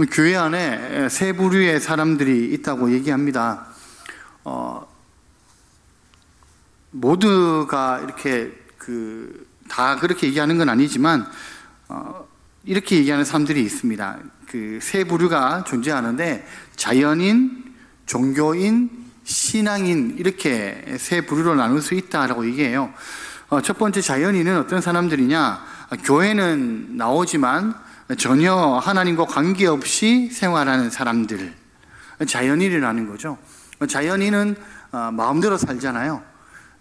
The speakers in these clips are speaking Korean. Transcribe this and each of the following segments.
교회 안에 세 부류의 사람들이 있다고 얘기합니다. 모두가 이렇게 다 그렇게 얘기하는 건 아니지만 이렇게 얘기하는 사람들이 있습니다. 세 부류가 존재하는데 자연인, 종교인, 신앙인 이렇게 세 부류로 나눌 수 있다라고 얘기해요. 첫 번째 자연인은 어떤 사람들이냐? 교회는 나오지만 전혀 하나님과 관계없이 생활하는 사람들, 자연인이라는 거죠. 자연인은 마음대로 살잖아요.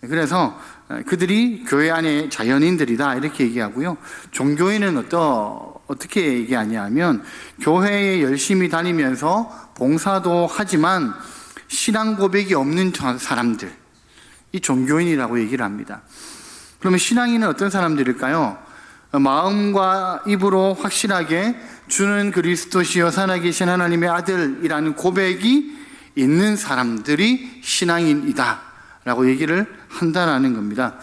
그래서 그들이 교회 안에 자연인들이다 이렇게 얘기하고요. 종교인은 어떻게 얘기하냐면 교회에 열심히 다니면서 봉사도 하지만 신앙 고백이 없는 사람들, 이 종교인이라고 얘기를 합니다. 그러면 신앙인은 어떤 사람들일까요? 마음과 입으로 확실하게 주는 그리스도시요 살아계신 하나님의 아들이라는 고백이 있는 사람들이 신앙인이다 라고 얘기를 한다는 겁니다.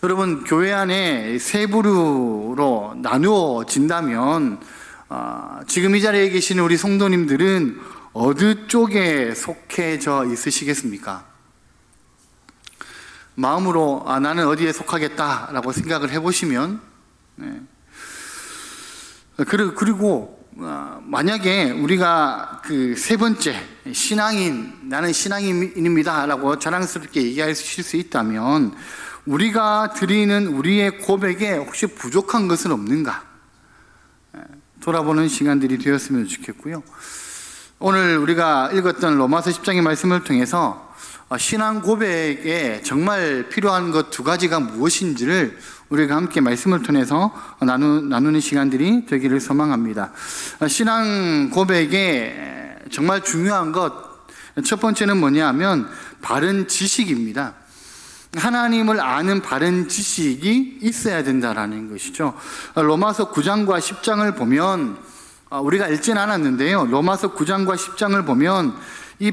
여러분, 교회 안에 세 부류로 나누어진다면 지금 이 자리에 계시는 우리 성도님들은 어느 쪽에 속해져 있으시겠습니까? 마음으로 나는 어디에 속하겠다라고 생각을 해보시면, 그리고 만약에 우리가 세 번째 신앙인, 나는 신앙인입니다 라고 자랑스럽게 얘기하실 수 있다면 우리가 드리는 우리의 고백에 혹시 부족한 것은 없는가 돌아보는 시간들이 되었으면 좋겠고요. 오늘 우리가 읽었던 로마서 10장의 말씀을 통해서 신앙 고백에 정말 필요한 것 두 가지가 무엇인지를 우리가 함께 말씀을 통해서 나누는 시간들이 되기를 소망합니다. 신앙 고백에 정말 중요한 것 첫 번째는 뭐냐 하면 바른 지식입니다. 하나님을 아는 바른 지식이 있어야 된다라는 것이죠. 로마서 9장과 10장을 보면 우리가 읽진 않았는데요. 로마서 9장과 10장을 보면 이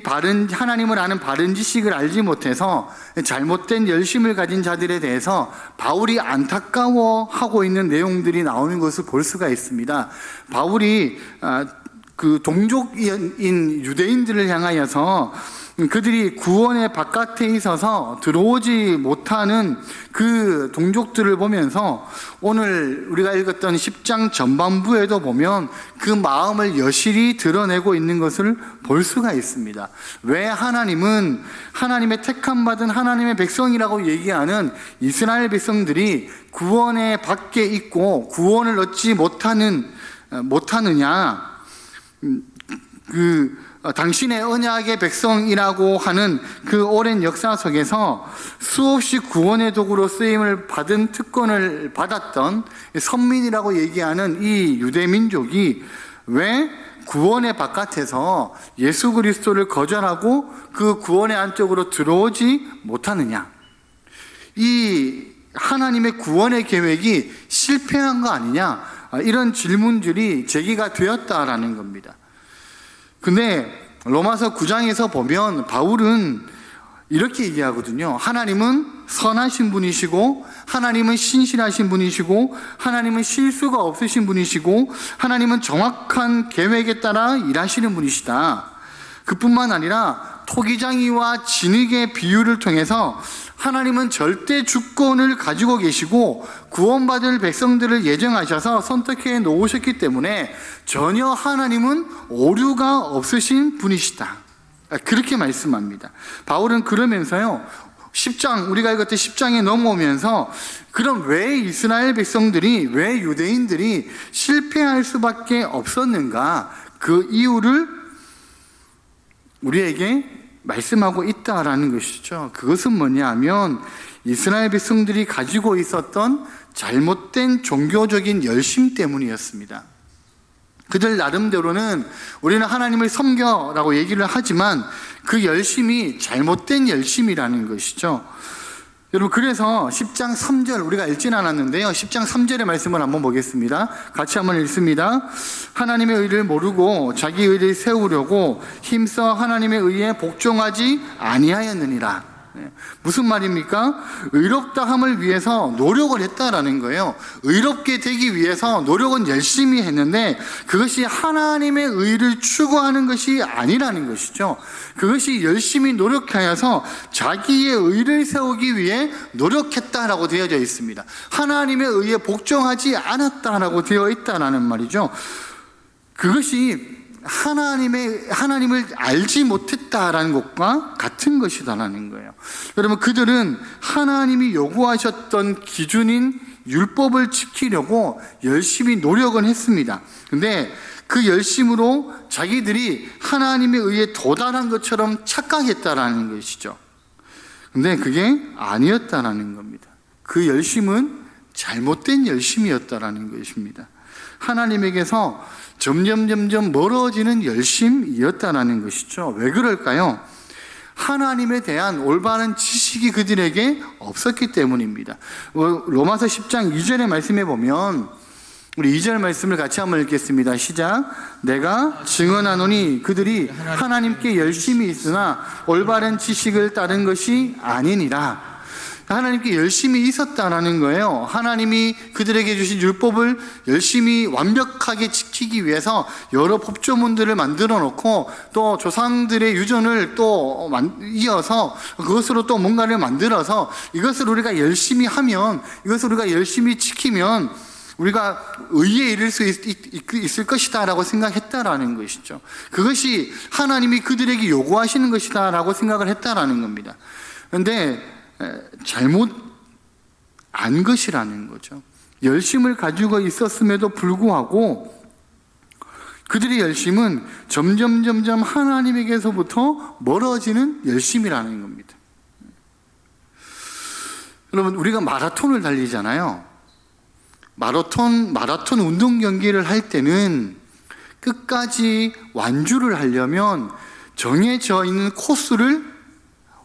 하나님을 아는 바른 지식을 알지 못해서 잘못된 열심을 가진 자들에 대해서 바울이 안타까워하고 있는 내용들이 나오는 것을 볼 수가 있습니다. 바울이 동족인 유대인들을 향하여서 그들이 구원의 바깥에 있어서 들어오지 못하는 그 동족들을 보면서 오늘 우리가 읽었던 10장 전반부에도 보면 그 마음을 여실히 드러내고 있는 것을 볼 수가 있습니다. 왜 하나님은 하나님의 택함받은 하나님의 백성이라고 얘기하는 이스라엘 백성들이 구원의 밖에 있고 구원을 얻지 못하느냐? 당신의 언약의 백성이라고 하는 그 오랜 역사 속에서 수없이 구원의 도구로 쓰임을 받은 특권을 받았던 선민이라고 얘기하는 이 유대민족이 왜 구원의 바깥에서 예수 그리스도를 거절하고 그 구원의 안쪽으로 들어오지 못하느냐? 이 하나님의 구원의 계획이 실패한 거 아니냐? 이런 질문들이 제기가 되었다라는 겁니다. 근데 로마서 9장에서 보면 바울은 이렇게 얘기하거든요. 하나님은 선하신 분이시고 하나님은 신실하신 분이시고 하나님은 실수가 없으신 분이시고 하나님은 정확한 계획에 따라 일하시는 분이시다. 그뿐만 아니라 토기장이와 진흙의 비유를 통해서 하나님은 절대 주권을 가지고 계시고 구원받을 백성들을 예정하셔서 선택해 놓으셨기 때문에 전혀 하나님은 오류가 없으신 분이시다. 그렇게 말씀합니다. 바울은 그러면서요, 10장, 우리가 읽었던 10장에 넘어오면서 그럼 왜 이스라엘 백성들이, 왜 유대인들이 실패할 수밖에 없었는가? 그 이유를 우리에게 말씀하고 있다라는 것이죠. 그것은 뭐냐 하면 이스라엘 백성들이 가지고 있었던 잘못된 종교적인 열심 때문이었습니다. 그들 나름대로는 우리는 하나님을 섬겨라고 얘기를 하지만 그 열심이 잘못된 열심이라는 것이죠. 여러분, 그래서 10장 3절 우리가 읽진 않았는데요. 10장 3절의 말씀을 한번 보겠습니다. 같이 한번 읽습니다. 하나님의 의를 모르고 자기 의를 세우려고 힘써 하나님의 의에 복종하지 아니하였느니라. 무슨 말입니까? 의롭다함을 위해서 노력을 했다라는 거예요. 의롭게 되기 위해서 노력은 열심히 했는데 그것이 하나님의 의를 추구하는 것이 아니라는 것이죠. 그것이 열심히 노력하여서 자기의 의를 세우기 위해 노력했다라고 되어져 있습니다. 하나님의 의에 복종하지 않았다라고 되어 있다라는 말이죠. 그것이 하나님을 알지 못했다라는 것과 같은 것이다라는 거예요. 여러분, 그들은 하나님이 요구하셨던 기준인 율법을 지키려고 열심히 노력은 했습니다. 근데 그 열심으로 자기들이 하나님의 의에 도달한 것처럼 착각했다라는 것이죠. 근데 그게 아니었다라는 겁니다. 그 열심은 잘못된 열심이었다라는 것입니다. 하나님에게서 점점 멀어지는 열심이었다는 것이죠. 왜 그럴까요? 하나님에 대한 올바른 지식이 그들에게 없었기 때문입니다. 로마서 10장 2절의 말씀에 보면, 우리 2절 말씀을 같이 한번 읽겠습니다. 시작. 내가 증언하노니 그들이 하나님께 열심히 있으나 올바른 지식을 따른 것이 아니니라. 하나님께 열심히 있었다라는 거예요. 하나님이 그들에게 주신 율법을 열심히 완벽하게 지키기 위해서 여러 법조문들을 만들어 놓고 또 조상들의 유전을 또 이어서 그것으로 또 뭔가를 만들어서 이것을 우리가 열심히 하면, 이것을 우리가 열심히 지키면 우리가 의에 이를 수 있을 것이다 라고 생각했다라는 것이죠. 그것이 하나님이 그들에게 요구하시는 것이다 라고 생각을 했다라는 겁니다. 그런데 잘못 안 것이라는 거죠. 열심을 가지고 있었음에도 불구하고 그들의 열심은 점점 하나님에게서부터 멀어지는 열심이라는 겁니다. 여러분, 우리가 마라톤을 달리잖아요. 마라톤 운동 경기를 할 때는 끝까지 완주를 하려면 정해져 있는 코스를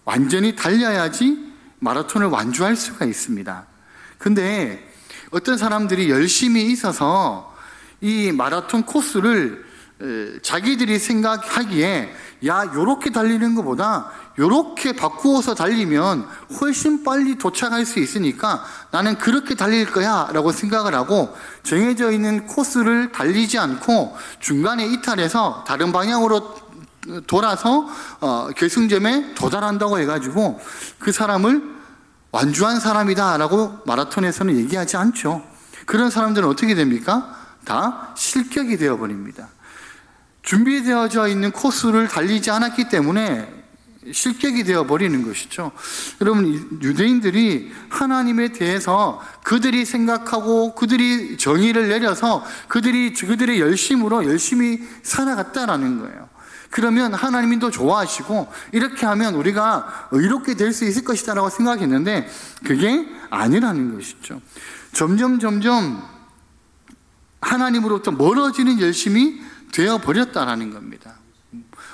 완전히 달려야지 마라톤을 완주할 수가 있습니다. 근데 어떤 사람들이 열심히 있어서 이 마라톤 코스를 자기들이 생각하기에 요렇게 달리는 것보다 요렇게 바꾸어서 달리면 훨씬 빨리 도착할 수 있으니까 나는 그렇게 달릴 거야 라고 생각을 하고 정해져 있는 코스를 달리지 않고 중간에 이탈해서 다른 방향으로 돌아서 결승점에 도달한다고 해가지고 그 사람을 완주한 사람이다 라고 마라톤에서는 얘기하지 않죠. 그런 사람들은 어떻게 됩니까? 다 실격이 되어버립니다. 준비되어져 있는 코스를 달리지 않았기 때문에 실격이 되어버리는 것이죠. 여러분, 유대인들이 하나님에 대해서 그들이 생각하고 그들이 정의를 내려서 그들의 열심으로 열심히 살아갔다라는 거예요. 그러면 하나님이 더 좋아하시고 이렇게 하면 우리가 의롭게 될 수 있을 것이다 라고 생각했는데 그게 아니라는 것이죠. 점점 하나님으로부터 멀어지는 열심이 되어버렸다라는 겁니다.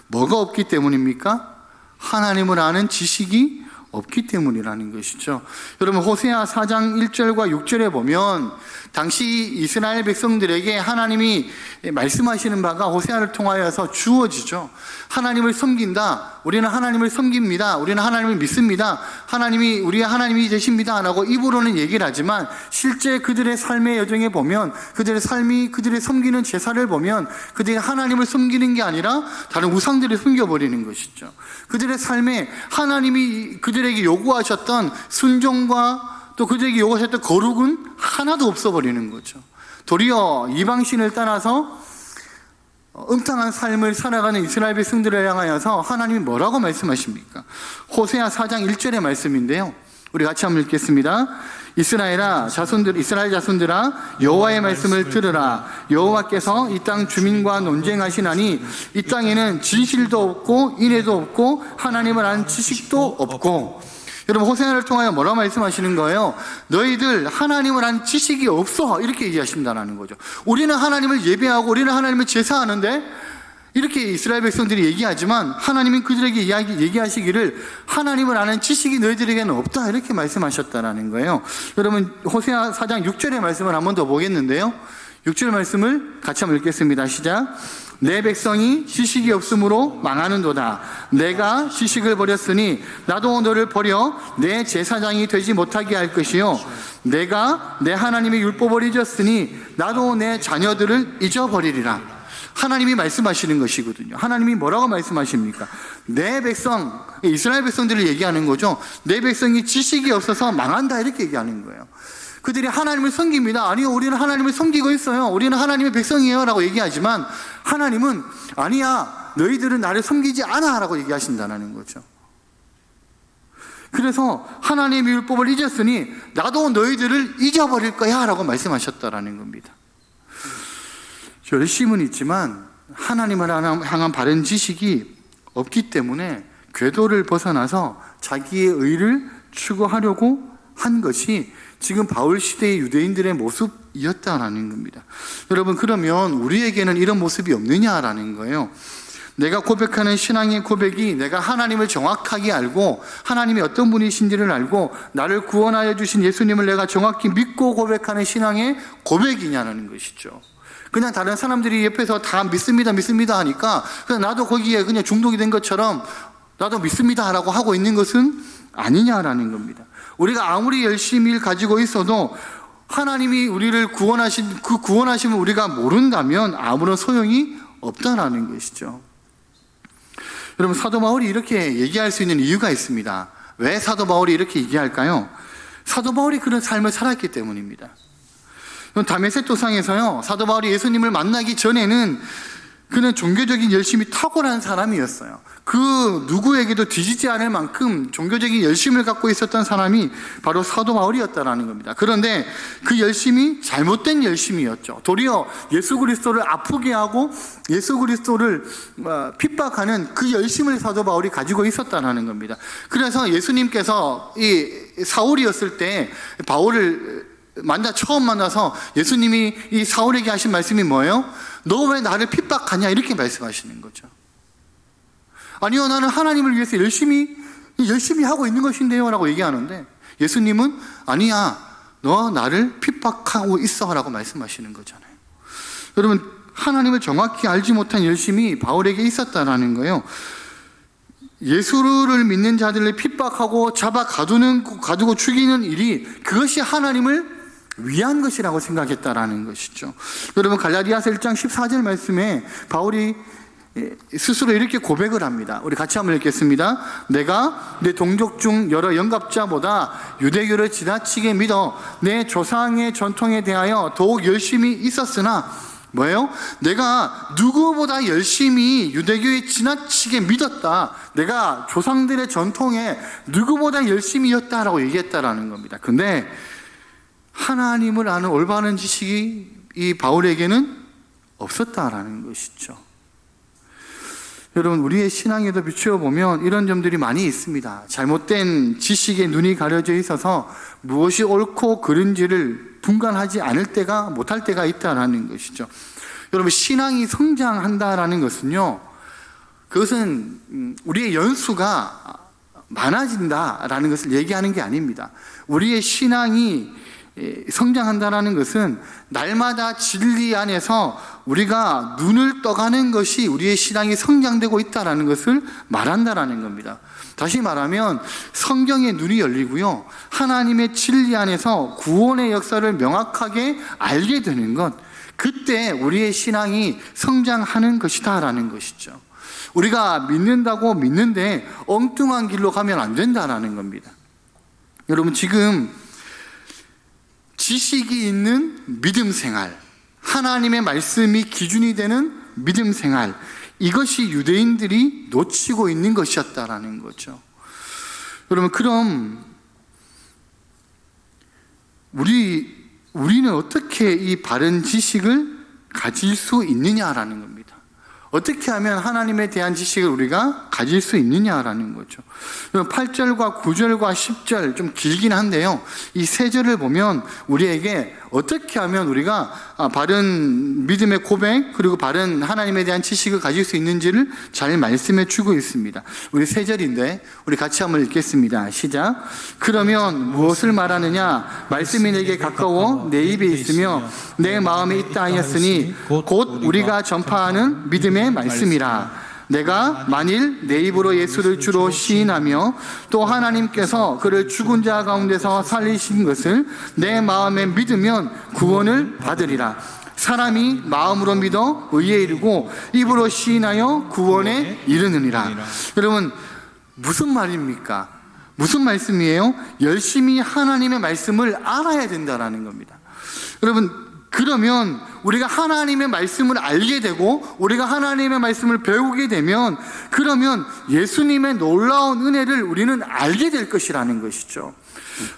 뭐가 없기 때문입니까? 하나님을 아는 지식이 없기 때문이라는 것이죠. 여러분, 호세아 4장 1절과 6절에 보면 당시 이스라엘 백성들에게 하나님이 말씀하시는 바가 호세아를 통하여서 주어지죠. 하나님을 섬긴다. 우리는 하나님을 섬깁니다. 우리는 하나님을 믿습니다. 하나님이 우리의 하나님이 되십니다 라고 입으로는 얘기를 하지만 실제 그들의 삶의 여정에 보면 그들의 삶이 그들의 섬기는 제사를 보면 그들이 하나님을 섬기는 게 아니라 다른 우상들을 섬겨버리는 것이죠. 그들의 삶에 하나님이 그들에게 요구하셨던 순종과 또 그들에게 요구하셨던 거룩은 하나도 없어버리는 거죠. 도리어 이방신을 따라서 음탕한 삶을 살아가는 이스라엘 백성들을 향하여서 하나님이 뭐라고 말씀하십니까? 호세아 4장 1절의 말씀인데요. 우리 같이 한번 읽겠습니다. 이스라엘 자손들아 여호와의 말씀을 들으라. 여호와께서 이 땅 주민과 논쟁하시나니 이 땅에는 진실도 없고 인애도 없고 하나님을 아는 지식도 없고. 여러분, 호세아를 통하여 뭐라고 말씀하시는 거예요? 너희들 하나님을 아는 지식이 없어, 이렇게 얘기하신다는 거죠. 우리는 하나님을 예배하고 우리는 하나님을 제사하는데 이렇게 이스라엘 백성들이 얘기하지만 하나님은 그들에게 얘기하시기를 하나님을 아는 지식이 너희들에게는 없다, 이렇게 말씀하셨다는 거예요. 여러분, 호세아 4장 6절의 말씀을 한 번 더 보겠는데요. 6절 말씀을 같이 한번 읽겠습니다. 시작. 내 백성이 지식이 없으므로 망하는도다. 내가 지식을 버렸으니 나도 너를 버려 내 제사장이 되지 못하게 할 것이요 내가 내 하나님의 율법을 잊었으니 나도 내 자녀들을 잊어버리리라. 하나님이 말씀하시는 것이거든요. 하나님이 뭐라고 말씀하십니까? 내 백성, 이스라엘 백성들을 얘기하는 거죠. 내 백성이 지식이 없어서 망한다 이렇게 얘기하는 거예요. 그들이 하나님을 섬깁니다. 아니요, 우리는 하나님을 섬기고 있어요. 우리는 하나님의 백성이에요 라고 얘기하지만 하나님은 아니야, 너희들은 나를 섬기지 않아 라고 얘기하신다는 거죠. 그래서 하나님의 율법을 잊었으니 나도 너희들을 잊어버릴 거야 라고 말씀하셨다라는 겁니다. 열심은 있지만 하나님을 향한 바른 지식이 없기 때문에 궤도를 벗어나서 자기의 의를 추구하려고 한 것이 지금 바울 시대의 유대인들의 모습이었다라는 겁니다. 여러분, 그러면 우리에게는 이런 모습이 없느냐라는 거예요. 내가 고백하는 신앙의 고백이 내가 하나님을 정확하게 알고 하나님이 어떤 분이신지를 알고 나를 구원하여 주신 예수님을 내가 정확히 믿고 고백하는 신앙의 고백이냐는 것이죠. 그냥 다른 사람들이 옆에서 다 믿습니다 하니까 그냥 나도 거기에 그냥 중독이 된 것처럼 나도 믿습니다 라고 하고 있는 것은 아니냐라는 겁니다. 우리가 아무리 열심히 가지고 있어도 하나님이 우리를 그 구원하심을 우리가 모른다면 아무런 소용이 없다라는 것이죠. 여러분, 사도 바울이 이렇게 얘기할 수 있는 이유가 있습니다. 왜 사도 바울이 이렇게 얘기할까요? 사도 바울이 그런 삶을 살았기 때문입니다. 다메섹 도상에서요, 사도 바울이 예수님을 만나기 전에는 그는 종교적인 열심이 탁월한 사람이었어요. 그 누구에게도 뒤지지 않을 만큼 종교적인 열심을 갖고 있었던 사람이 바로 사도 바울이었다라는 겁니다. 그런데 그 열심이 잘못된 열심이었죠. 도리어 예수 그리스도를 아프게 하고 예수 그리스도를 핍박하는 그 열심을 사도 바울이 가지고 있었다라는 겁니다. 그래서 예수님께서 이 사울이었을 때 바울을 처음 만나서 예수님이 이 사울에게 하신 말씀이 뭐예요? 너 왜 나를 핍박하냐? 이렇게 말씀하시는 거죠. 아니요, 나는 하나님을 위해서 열심히 하고 있는 것인데요 라고 얘기하는데 예수님은 아니야, 너 나를 핍박하고 있어 라고 말씀하시는 거잖아요. 여러분, 하나님을 정확히 알지 못한 열심이 바울에게 있었다라는 거예요. 예수를 믿는 자들을 핍박하고 잡아 가두고 죽이는 일이 그것이 하나님을 위한 것이라고 생각했다라는 것이죠. 여러분, 갈라디아서 1장 14절 말씀에 바울이 스스로 이렇게 고백을 합니다. 우리 같이 한번 읽겠습니다. 내가 내 동족 중 여러 영갑자보다 유대교를 지나치게 믿어 내 조상의 전통에 대하여 더욱 열심히 있었으나 뭐예요? 내가 누구보다 열심히 유대교에 지나치게 믿었다. 내가 조상들의 전통에 누구보다 열심히였다라고 얘기했다라는 겁니다. 근데 하나님을 아는 올바른 지식이 이 바울에게는 없었다라는 것이죠. 여러분, 우리의 신앙에도 비추어 보면 이런 점들이 많이 있습니다. 잘못된 지식에 눈이 가려져 있어서 무엇이 옳고 그른지를 분간하지 못할 때가 있다라는 것이죠. 여러분, 신앙이 성장한다라는 것은요, 그것은 우리의 연수가 많아진다라는 것을 얘기하는 게 아닙니다. 우리의 신앙이 성장한다라는 것은 날마다 진리 안에서 우리가 눈을 떠가는 것이 우리의 신앙이 성장되고 있다는 것을 말한다라는 겁니다. 다시 말하면 성경의 눈이 열리고요, 하나님의 진리 안에서 구원의 역사를 명확하게 알게 되는 것, 그때 우리의 신앙이 성장하는 것이다라는 것이죠. 우리가 믿는다고 믿는데 엉뚱한 길로 가면 안 된다라는 겁니다. 여러분, 지금 지식이 있는 믿음 생활, 하나님의 말씀이 기준이 되는 믿음 생활, 이것이 유대인들이 놓치고 있는 것이었다라는 거죠. 여러분, 그럼 우리는 어떻게 이 바른 지식을 가질 수 있느냐라는 겁니다. 어떻게 하면 하나님에 대한 지식을 우리가 가질 수 있느냐라는 거죠. 8절과 9절과 10절 좀 길긴 한데요. 이 세 절을 보면 우리에게 어떻게 하면 우리가 바른 믿음의 고백 그리고 바른 하나님에 대한 지식을 가질 수 있는지를 잘 말씀해 주고 있습니다. 우리 세 절인데 우리 같이 한번 읽겠습니다. 시작. 그러면 무엇을 말하느냐? 말씀이 내게 가까워 내 입에 있으며 내 마음에 있다 하였으니 곧 우리가 전파하는 믿음의 말씀이라. 내가 만일 내 입으로 예수를 주로 시인하며 또 하나님께서 그를 죽은 자 가운데서 살리신 것을 내 마음에 믿으면 구원을 받으리라. 사람이 마음으로 믿어 의에 이르고 입으로 시인하여 구원에 이르느니라. 여러분, 무슨 말입니까? 무슨 말씀이에요? 열심히 하나님의 말씀을 알아야 된다는 겁니다. 여러분, 그러면 우리가 하나님의 말씀을 알게 되고 우리가 하나님의 말씀을 배우게 되면 그러면 예수님의 놀라운 은혜를 우리는 알게 될 것이라는 것이죠.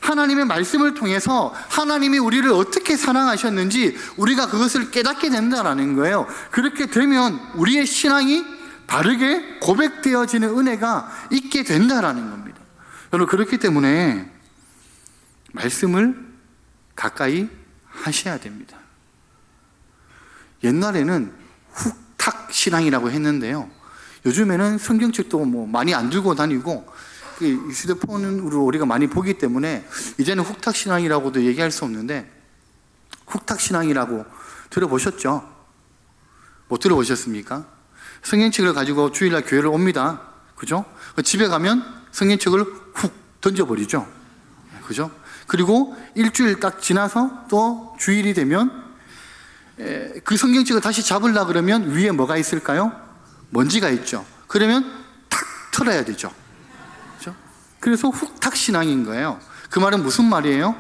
하나님의 말씀을 통해서 하나님이 우리를 어떻게 사랑하셨는지 우리가 그것을 깨닫게 된다는 거예요. 그렇게 되면 우리의 신앙이 바르게 고백되어지는 은혜가 있게 된다는 겁니다. 여러분, 그렇기 때문에 말씀을 가까이 하셔야 됩니다. 옛날에는 훅탁 신앙이라고 했는데요. 요즘에는 성경책도 많이 안 들고 다니고 휴대폰으로 우리가 많이 보기 때문에 이제는 훅탁 신앙이라고도 얘기할 수 없는데, 훅탁 신앙이라고 들어보셨죠? 못 들어보셨습니까? 성경책을 가지고 주일날 교회를 옵니다. 그죠? 집에 가면 성경책을 훅 던져버리죠. 그죠? 그리고 일주일 딱 지나서 또 주일이 되면 그 성경책을 다시 잡으려고 그러면 위에 뭐가 있을까요? 먼지가 있죠. 그러면 탁 털어야 되죠. 그렇죠? 그래서 훅탁 신앙인 거예요. 그 말은 무슨 말이에요?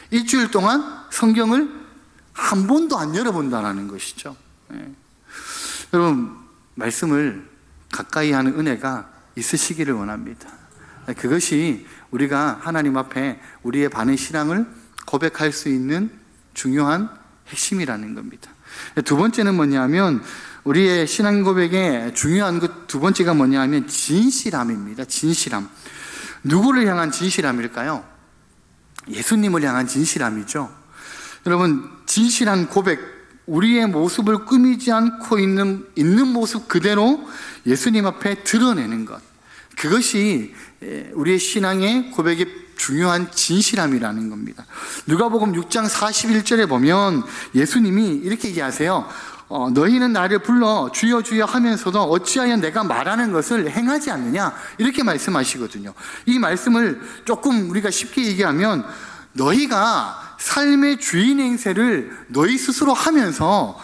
일주일 동안 성경을 한 번도 안 열어본다는 것이죠. 여러분, 말씀을 가까이 하는 은혜가 있으시기를 원합니다. 그것이 우리가 하나님 앞에 우리의 바른 신앙을 고백할 수 있는 중요한 핵심이라는 겁니다. 두 번째는 뭐냐면 우리의 신앙 고백의 중요한 그 두 번째가 뭐냐면 진실함입니다. 진실함. 누구를 향한 진실함일까요? 예수님을 향한 진실함이죠. 여러분, 진실한 고백, 우리의 모습을 꾸미지 않고 있는 모습 그대로 예수님 앞에 드러내는 것, 그것이 우리의 신앙의 고백의 중요한 진실함이라는 겁니다. 누가복음 6장 41절에 보면 예수님이 이렇게 얘기하세요. 너희는 나를 불러 주여 주여 하면서도 어찌하여 내가 말하는 것을 행하지 않느냐, 이렇게 말씀하시거든요. 이 말씀을 조금 우리가 쉽게 얘기하면 너희가 삶의 주인 행세를 너희 스스로 하면서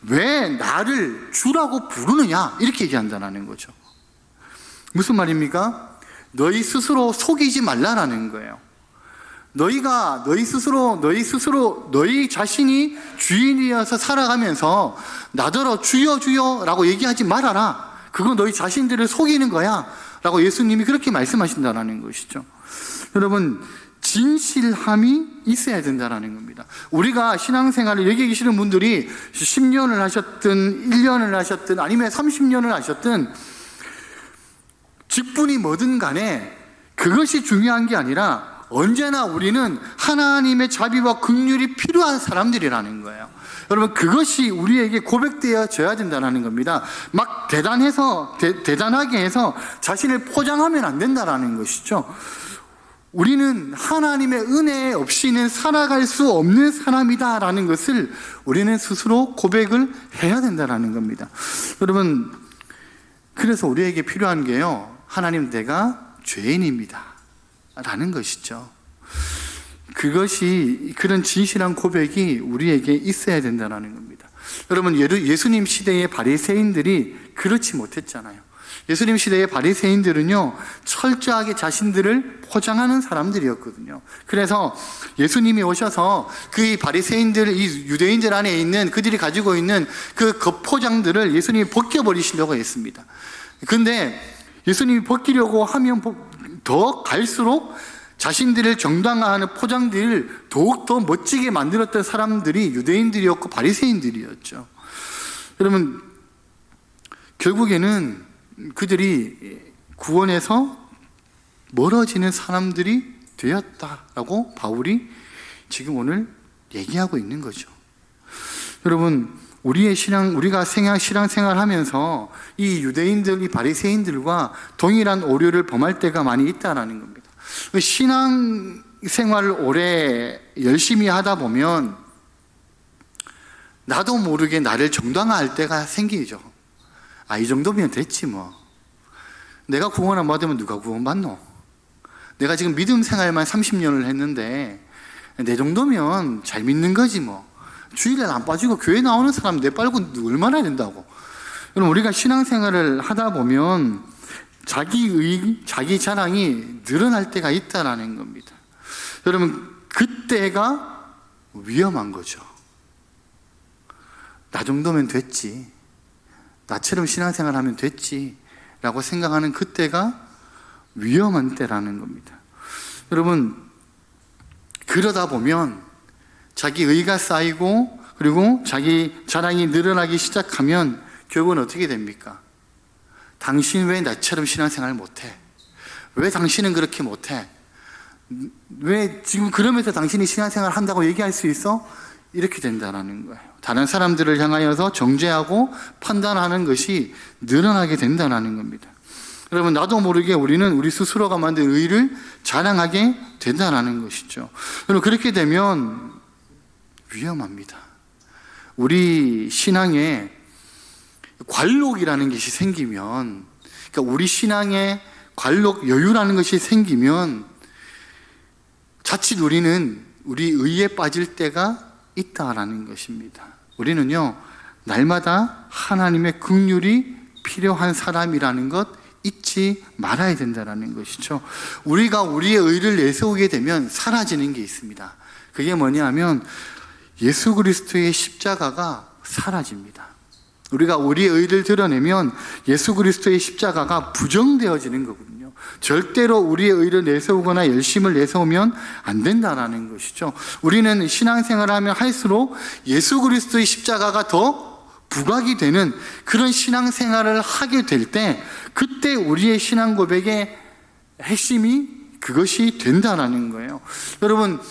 왜 나를 주라고 부르느냐, 이렇게 얘기한다는 거죠. 무슨 말입니까? 너희 스스로 속이지 말라라는 거예요. 너희가 너희 스스로 너희 자신이 주인이어서 살아가면서 나더러 주여 주여 라고 얘기하지 말아라. 그건 너희 자신들을 속이는 거야 라고 예수님이 그렇게 말씀하신다는 것이죠. 여러분, 진실함이 있어야 된다는 겁니다. 우리가 신앙생활을, 여기 계시는 분들이 10년을 하셨든 1년을 하셨든 아니면 30년을 하셨든 직분이 뭐든 간에 그것이 중요한 게 아니라 언제나 우리는 하나님의 자비와 긍휼이 필요한 사람들이라는 거예요. 여러분, 그것이 우리에게 고백되어져야 된다는 겁니다. 막 대단하게 해서 자신을 포장하면 안 된다는 것이죠. 우리는 하나님의 은혜 없이는 살아갈 수 없는 사람이다라는 것을 우리는 스스로 고백을 해야 된다는 겁니다. 여러분, 그래서 우리에게 필요한 게요, 하나님, 내가 죄인입니다 라는 것이죠. 그것이, 그런 진실한 고백이 우리에게 있어야 된다는 겁니다. 여러분, 예수님 시대의 바리새인들이 그렇지 못했잖아요. 예수님 시대의 바리새인들은요, 철저하게 자신들을 포장하는 사람들이었거든요. 그래서 예수님이 오셔서 그 바리새인들, 이 유대인들 안에 있는 그들이 가지고 있는 그 겉포장들을 예수님이 벗겨버리시려고 했습니다. 근데 예수님이 벗기려고 하면 더 갈수록 자신들을 정당화하는 포장들을 더욱더 멋지게 만들었던 사람들이 유대인들이었고 바리새인들이었죠. 여러분, 결국에는 그들이 구원에서 멀어지는 사람들이 되었다라고 바울이 지금 오늘 얘기하고 있는 거죠. 여러분, 우리가 신앙생활 하면서 이 유대인들, 이 바리새인들과 동일한 오류를 범할 때가 많이 있다라는 겁니다. 신앙생활을 오래 열심히 하다 보면 나도 모르게 나를 정당화할 때가 생기죠. 이 정도면 됐지 뭐. 내가 구원 안 받으면 누가 구원 받노? 내가 지금 믿음 생활만 30년을 했는데 내 정도면 잘 믿는 거지 뭐. 주일에 안 빠지고 교회 나오는 사람 내 빨고 얼마나 된다고. 여러분, 우리가 신앙생활을 하다 보면 자기 자랑이 늘어날 때가 있다라는 겁니다. 여러분, 그때가 위험한 거죠. 나 정도면 됐지, 나처럼 신앙생활 하면 됐지 라고 생각하는 그때가 위험한 때라는 겁니다. 여러분, 그러다 보면 자기 의가 쌓이고 그리고 자기 자랑이 늘어나기 시작하면 결국은 어떻게 됩니까? 당신 왜 나처럼 신앙생활 못해? 왜 당신은 그렇게 못해? 왜 지금 그러면서 당신이 신앙생활 한다고 얘기할 수 있어? 이렇게 된다는 거예요. 다른 사람들을 향하여서 정죄하고 판단하는 것이 늘어나게 된다는 겁니다. 여러분, 나도 모르게 우리는 우리 스스로가 만든 의를 자랑하게 된다는 것이죠. 여러분, 그렇게 되면 위험합니다. 우리 신앙에 관록이라는 것이 생기면, 그러니까 우리 신앙에 관록, 여유라는 것이 생기면 자칫 우리는 우리 의에 빠질 때가 있다라는 것입니다. 우리는요, 날마다 하나님의 긍휼이 필요한 사람이라는 것 잊지 말아야 된다는 것이죠. 우리가 우리의 의를 내세우게 되면 사라지는 게 있습니다. 그게 뭐냐면 예수 그리스도의 십자가가 사라집니다. 우리가 우리의 의를 드러내면 예수 그리스도의 십자가가 부정되어지는 거거든요. 절대로 우리의 의를 내세우거나 열심을 내세우면 안 된다는 것이죠. 우리는 신앙생활을 하면 할수록 예수 그리스도의 십자가가 더 부각이 되는 그런 신앙생활을 하게 될 때, 그때 우리의 신앙 고백의 핵심이 그것이 된다는 거예요. 여러분,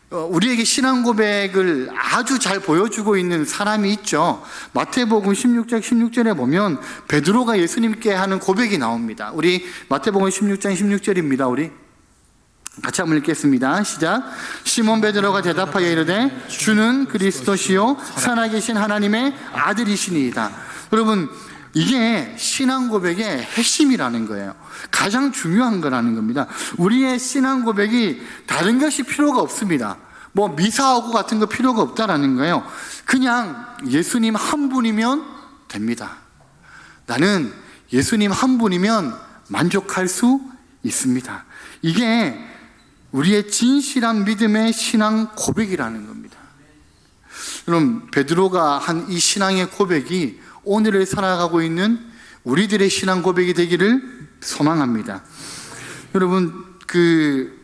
우리에게 신앙 고백을 아주 잘 보여주고 있는 사람이 있죠. 마태복음 16장 16절에 보면 베드로가 예수님께 하는 고백이 나옵니다. 우리 마태복음 16장 16절입니다. 우리 같이 한번 읽겠습니다. 시작. 시몬 베드로가 대답하여 이르되 주는 그리스도시요 살아계신 하나님의 아들이시니이다. 여러분, 이게 신앙 고백의 핵심이라는 거예요. 가장 중요한 거라는 겁니다. 우리의 신앙 고백이 다른 것이 필요가 없습니다. 뭐 미사하고 같은 거 필요가 없다라는 거예요. 그냥 예수님 한 분이면 됩니다. 나는 예수님 한 분이면 만족할 수 있습니다. 이게 우리의 진실한 믿음의 신앙 고백이라는 겁니다. 여러분, 베드로가 한 이 신앙의 고백이 오늘을 살아가고 있는 우리들의 신앙 고백이 되기를 소망합니다. 여러분, 그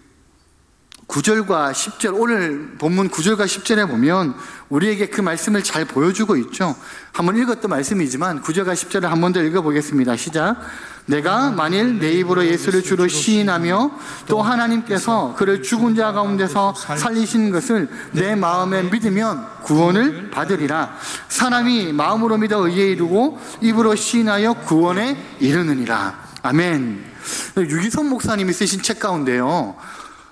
9절과 10절, 오늘 본문 9절과 10절에 보면 우리에게 그 말씀을 잘 보여주고 있죠. 한번 읽었던 말씀이지만 9절과 10절을 한 번 더 읽어보겠습니다. 시작. 내가 만일 내 입으로 예수를 주로 시인하며 또 하나님께서 그를 죽은 자 가운데서 살리신 것을 내 마음에 믿으면 구원을 받으리라. 사람이 마음으로 믿어 의에 이르고 입으로 시인하여 구원에 이르느니라. 아멘. 유기선 목사님이 쓰신 책 가운데요,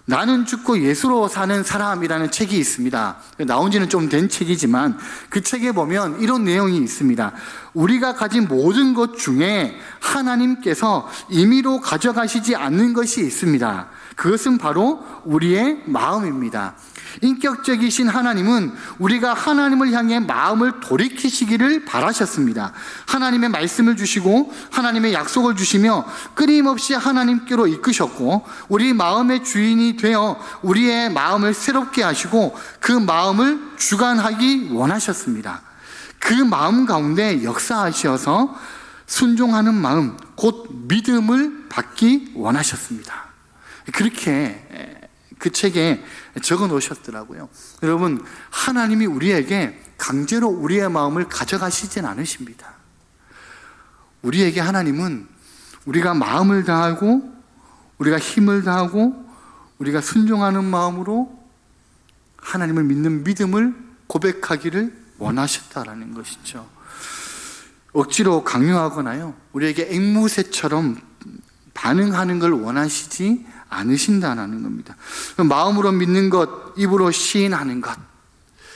나는 죽고 예수로 사는 사람이라는 책이 있습니다. 나온 지는 좀 된 책이지만 그 책에 보면 이런 내용이 있습니다. 우리가 가진 모든 것 중에 하나님께서 임의로 가져가시지 않는 것이 있습니다. 그것은 바로 우리의 마음입니다. 인격적이신 하나님은 우리가 하나님을 향해 마음을 돌이키시기를 바라셨습니다. 하나님의 말씀을 주시고 하나님의 약속을 주시며 끊임없이 하나님께로 이끄셨고, 우리 마음의 주인이 되어 우리의 마음을 새롭게 하시고 그 마음을 주관하기 원하셨습니다. 그 마음 가운데 역사하셔서 순종하는 마음, 곧 믿음을 받기 원하셨습니다. 그렇게 그 책에 적어 놓으셨더라고요. 여러분, 하나님이 우리에게 강제로 우리의 마음을 가져가시진 않으십니다. 우리에게 하나님은 우리가 마음을 다하고 우리가 힘을 다하고 우리가 순종하는 마음으로 하나님을 믿는 믿음을 고백하기를 원하셨다라는 것이죠. 억지로 강요하거나요, 우리에게 앵무새처럼 반응하는 걸 원하시지 않으신다는 겁니다. 마음으로 믿는 것, 입으로 시인하는 것,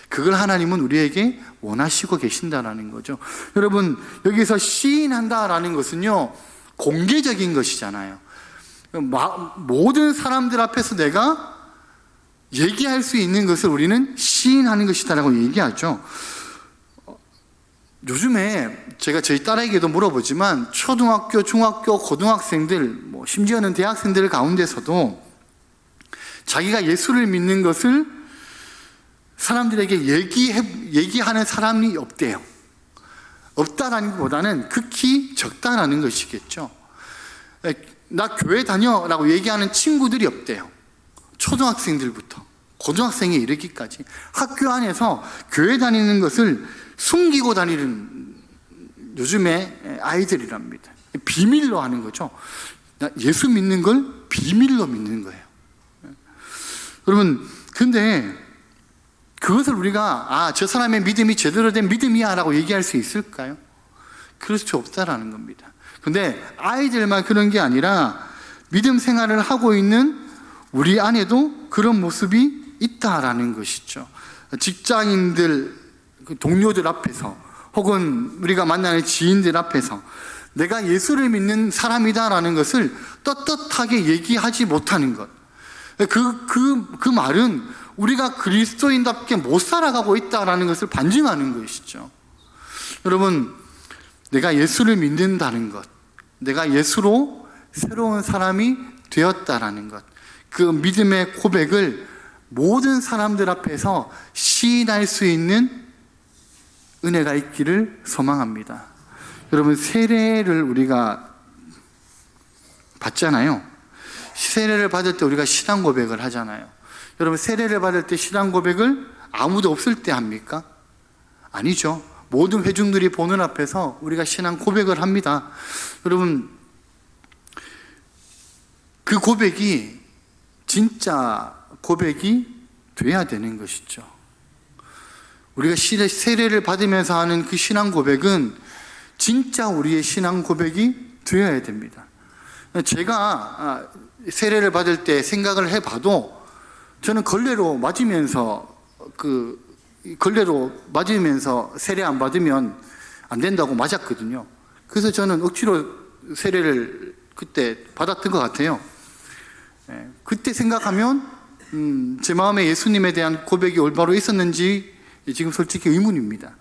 그걸 하나님은 우리에게 원하시고 계신다는 거죠. 여러분, 여기서 시인한다라는 것은요, 공개적인 것이잖아요. 모든 사람들 앞에서 내가 얘기할 수 있는 것을 우리는 시인하는 것이다라고 얘기하죠. 요즘에 제가 저희 딸에게도 물어보지만 초등학교, 중학교, 고등학생들, 심지어는 대학생들 가운데서도 자기가 예수를 믿는 것을 사람들에게 얘기하는 사람이 없대요. 없다라는 것보다는 극히 적다라는 것이겠죠. 나 교회 다녀라고 얘기하는 친구들이 없대요. 초등학생들부터 고등학생에 이르기까지 학교 안에서 교회 다니는 것을 숨기고 다니는 요즘의 아이들이랍니다. 비밀로 하는 거죠. 예수 믿는 걸 비밀로 믿는 거예요. 여러분, 근데 그것을 우리가 저 사람의 믿음이 제대로 된 믿음이야 라고 얘기할 수 있을까요? 그럴 수 없다라는 겁니다. 근데 아이들만 그런 게 아니라 믿음 생활을 하고 있는 우리 안에도 그런 모습이 있다라는 것이죠. 직장인들, 동료들 앞에서 혹은 우리가 만나는 지인들 앞에서 내가 예수를 믿는 사람이다라는 것을 떳떳하게 얘기하지 못하는 것, 그 말은 우리가 그리스도인답게 못 살아가고 있다라는 것을 반증하는 것이죠. 여러분, 내가 예수를 믿는다는 것, 내가 예수로 새로운 사람이 되었다라는 것, 그 믿음의 고백을 모든 사람들 앞에서 시인할 수 있는 은혜가 있기를 소망합니다. 여러분, 세례를 우리가 받잖아요. 세례를 받을 때 우리가 신앙 고백을 하잖아요. 여러분, 세례를 받을 때 신앙 고백을 아무도 없을 때 합니까? 아니죠. 모든 회중들이 보는 앞에서 우리가 신앙 고백을 합니다. 여러분, 그 고백이 진짜 고백이 돼야 되는 것이죠. 우리가 세례를 받으면서 하는 그 신앙 고백은 진짜 우리의 신앙 고백이 되어야 됩니다. 제가 세례를 받을 때 생각을 해봐도 저는 걸레로 맞으면서 세례 안 받으면 안 된다고 맞았거든요. 그래서 저는 억지로 세례를 그때 받았던 것 같아요. 그때 생각하면 제 마음에 예수님에 대한 고백이 올바로 있었는지 지금 솔직히 의문입니다.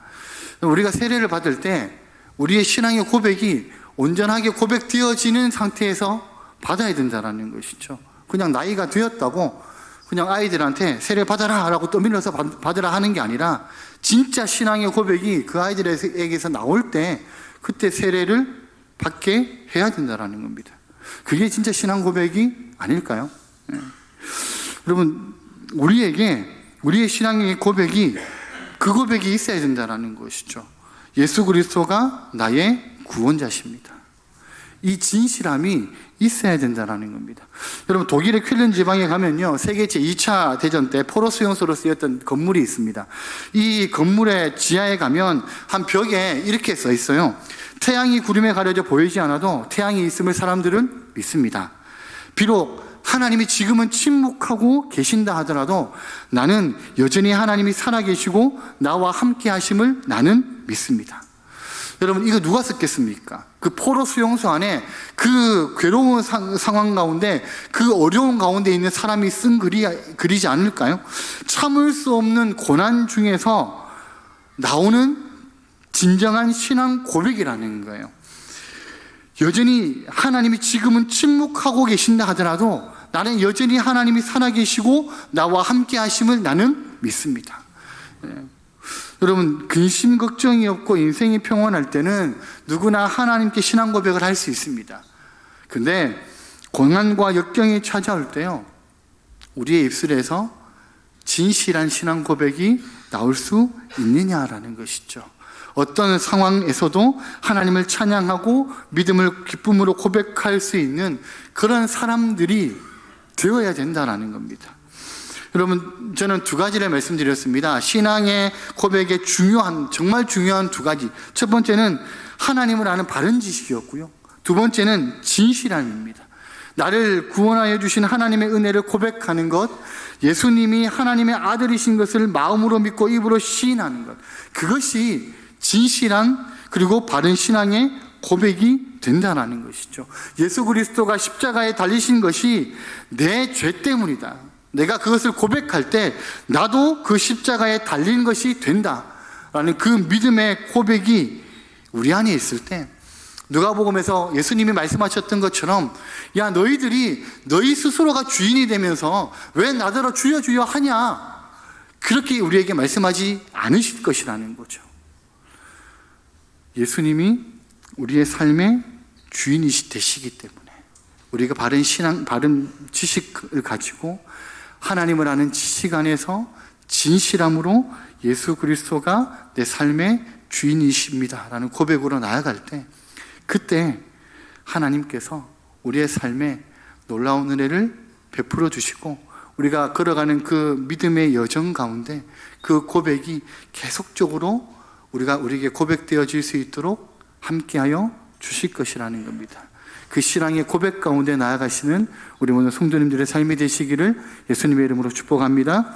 우리가 세례를 받을 때 우리의 신앙의 고백이 온전하게 고백되어지는 상태에서 받아야 된다는 것이죠. 그냥 나이가 되었다고 그냥 아이들한테 세례 받아라 라고 떠밀려서 받으라 하는 게 아니라 진짜 신앙의 고백이 그 아이들에게서 나올 때 그때 세례를 받게 해야 된다는 겁니다. 그게 진짜 신앙 고백이 아닐까요? 여러분, 우리의 신앙의 고백이 그 고백이 있어야 된다는 것이죠. 예수 그리스도가 나의 구원자십니다. 이 진실함이 있어야 된다는 겁니다. 여러분, 독일의 퀼른 지방에 가면요, 세계 제2차 대전 때 포로 수용소로 쓰였던 건물이 있습니다. 이 건물의 지하에 가면 한 벽에 이렇게 써 있어요. 태양이 구름에 가려져 보이지 않아도 태양이 있음을 사람들은 믿습니다. 비록 하나님이 지금은 침묵하고 계신다 하더라도 나는 여전히 하나님이 살아계시고 나와 함께 하심을 나는 믿습니다. 여러분, 이거 누가 썼겠습니까? 그 포로 수용소 안에 그 괴로운 상황 가운데, 그 어려운 가운데 있는 사람이 쓴 글이지 않을까요? 참을 수 없는 고난 중에서 나오는 진정한 신앙 고백이라는 거예요. 여전히 하나님이 지금은 침묵하고 계신다 하더라도 나는 여전히 하나님이 살아계시고 나와 함께 하심을 나는 믿습니다. 여러분, 근심 걱정이 없고 인생이 평온할 때는 누구나 하나님께 신앙 고백을 할 수 있습니다. 근데 고난과 역경이 찾아올 때요, 우리의 입술에서 진실한 신앙 고백이 나올 수 있느냐라는 것이죠. 어떤 상황에서도 하나님을 찬양하고 믿음을 기쁨으로 고백할 수 있는 그런 사람들이 되어야 된다는 겁니다. 여러분, 저는 두 가지를 말씀드렸습니다. 신앙의 고백의 정말 중요한 두 가지. 첫 번째는 하나님을 아는 바른 지식이었고요. 두 번째는 진실함입니다. 나를 구원하여 주신 하나님의 은혜를 고백하는 것, 예수님이 하나님의 아들이신 것을 마음으로 믿고 입으로 시인하는 것, 그것이 진실한 그리고 바른 신앙의 고백이 된다는 것이죠. 예수 그리스도가 십자가에 달리신 것이 내 죄 때문이다. 내가 그것을 고백할 때 나도 그 십자가에 달린 것이 된다라는 그 믿음의 고백이 우리 안에 있을 때, 누가복음에서 예수님이 말씀하셨던 것처럼, 야, 너희들이 너희 스스로가 주인이 되면서 왜 나더러 주여 주여 하냐, 그렇게 우리에게 말씀하지 않으실 것이라는 거죠. 예수님이 우리의 삶의 주인이 되시기 때문에 우리가 바른 신앙, 바른 지식을 가지고 하나님을 아는 지식 안에서 진실함으로 예수 그리스도가 내 삶의 주인이십니다 라는 고백으로 나아갈 때, 그때 하나님께서 우리의 삶에 놀라운 은혜를 베풀어 주시고, 우리가 걸어가는 그 믿음의 여정 가운데 그 고백이 계속적으로 우리에게 고백되어질 수 있도록 함께하여 주실 것이라는 겁니다. 그 신앙의 고백 가운데 나아가시는 우리 모든 성도님들의 삶이 되시기를 예수님의 이름으로 축복합니다.